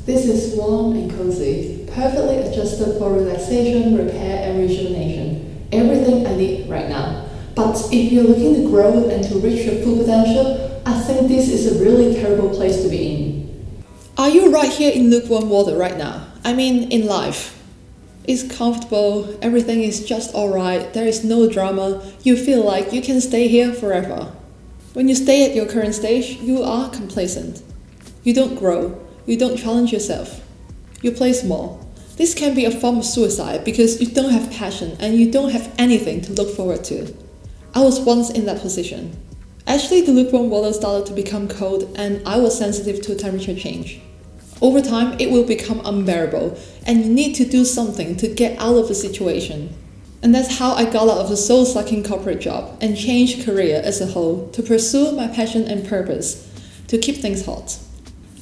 This is warm and cozy, perfectly adjusted for relaxation, repair, and rejuvenation. Everything I need right now. But if you're looking to grow and to reach your full potential, I think this is a really terrible place to be in. Are you right here in lukewarm water right now? I mean, in life. It's comfortable, everything is just alright, there is no drama, you feel like you can stay here forever. When you stay at your current stage, you are complacent. You don't grow, you don't challenge yourself. You play small. This can be a form of suicide because you don't have passion and you don't have anything to look forward to. I was once in that position. Actually, the lukewarm water started to become cold and I was sensitive to temperature change. Over time, it will become unbearable and you need to do something to get out of the situation. And that's how I got out of the soul-sucking corporate job and changed career as a whole to pursue my passion and purpose, to keep things hot.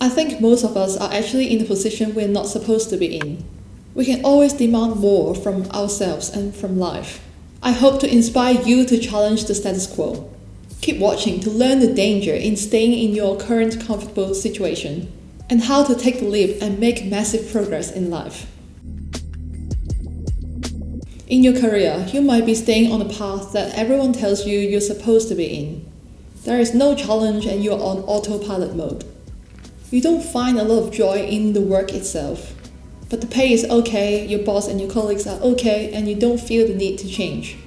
I think most of us are actually in a position we're not supposed to be in. We can always demand more from ourselves and from life. I hope to inspire you to challenge the status quo. Keep watching to learn the danger in staying in your current comfortable situation and how to take the leap and make massive progress in life. In your career, you might be staying on a path that everyone tells you you're supposed to be in. There is no challenge and you're on autopilot mode. You don't find a lot of joy in the work itself, but the pay is okay, your boss and your colleagues are okay, and you don't feel the need to change.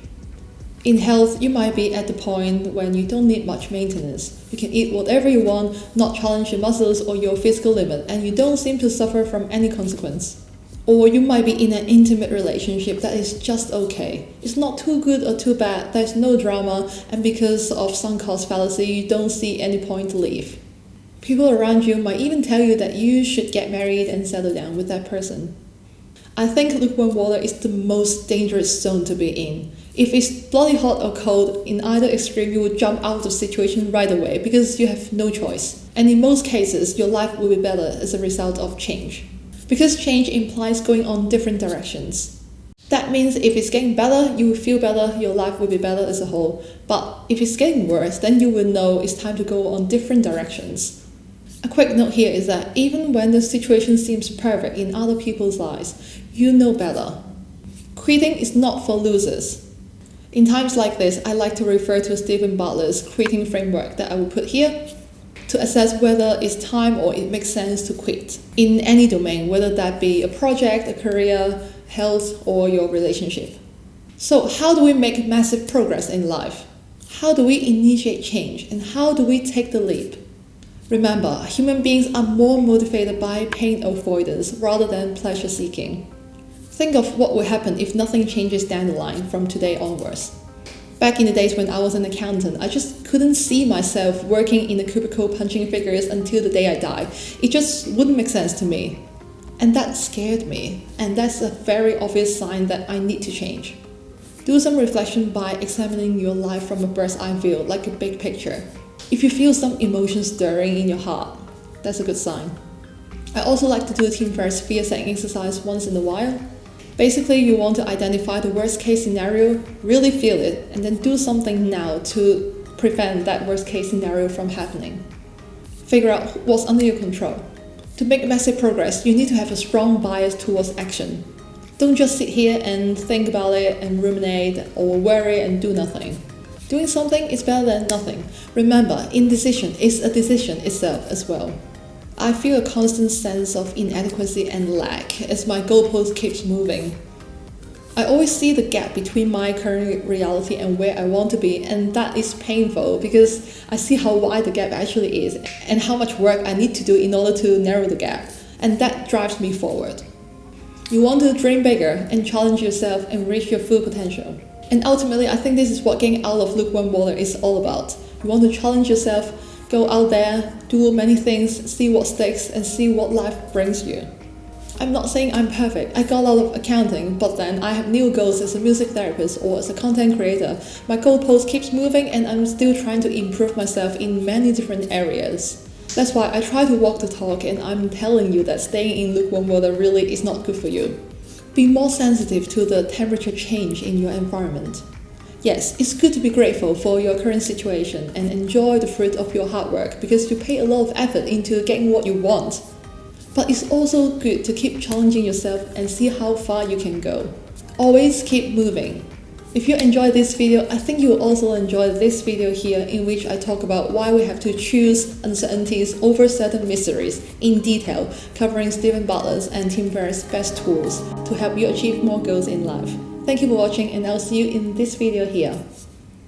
In health, you might be at the point when you don't need much maintenance. You can eat whatever you want, not challenge your muscles or your physical limit, and you don't seem to suffer from any consequence. Or you might be in an intimate relationship that is just okay. It's not too good or too bad, there's no drama, and because of sunk cost fallacy, you don't see any point to leave. People around you might even tell you that you should get married and settle down with that person. I think lukewarm water is the most dangerous zone to be in. If it's bloody hot or cold, in either extreme you would jump out of the situation right away because you have no choice. And in most cases, your life will be better as a result of change. Because change implies going on different directions. That means if it's getting better, you will feel better, your life will be better as a whole. But if it's getting worse, then you will know it's time to go on different directions. A quick note here is that even when the situation seems perfect in other people's eyes, you know better. Quitting is not for losers. In times like this, I like to refer to Stephen Bartlett's quitting framework that I will put here to assess whether it's time or it makes sense to quit in any domain, whether that be a project, a career, health, or your relationship. So how do we make massive progress in life? How do we initiate change? And how do we take the leap? Remember, human beings are more motivated by pain avoidance rather than pleasure seeking. Think of what would happen if nothing changes down the line from today onwards. Back in the days when I was an accountant, I just couldn't see myself working in a cubicle punching figures until the day I die. It just wouldn't make sense to me. And that scared me, and that's a very obvious sign that I need to change. Do some reflection by examining your life from a bird's eye view, like a big picture. If you feel some emotion stirring in your heart, that's a good sign. I also like to do Tim Ferriss fear-setting exercise once in a while. Basically, you want to identify the worst-case scenario, really feel it, and then do something now to prevent that worst-case scenario from happening. Figure out what's under your control. To make massive progress, you need to have a strong bias towards action. Don't just sit here and think about it and ruminate or worry and do nothing. Doing something is better than nothing. Remember, indecision is a decision itself as well. I feel a constant sense of inadequacy and lack as my goalpost keeps moving. I always see the gap between my current reality and where I want to be, and that is painful because I see how wide the gap actually is and how much work I need to do in order to narrow the gap, and that drives me forward. You want to dream bigger and challenge yourself and reach your full potential. And ultimately, I think this is what getting out of lukewarm water is all about. You want to challenge yourself, go out there, do many things, see what sticks, and see what life brings you. I'm not saying I'm perfect. I got out of accounting, but then I have new goals as a music therapist or as a content creator. My goalpost keeps moving and I'm still trying to improve myself in many different areas. That's why I try to walk the talk, and I'm telling you that staying in lukewarm water really is not good for you. Be more sensitive to the temperature change in your environment. Yes, it's good to be grateful for your current situation and enjoy the fruit of your hard work because you pay a lot of effort into getting what you want. But it's also good to keep challenging yourself and see how far you can go. Always keep moving. If you enjoyed this video, I think you will also enjoy this video here, in which I talk about why we have to choose uncertainties over certain mysteries in detail, covering Stephen Bartlett's and Tim Ferriss' best tools to help you achieve more goals in life. Thank you for watching, and I'll see you in this video here.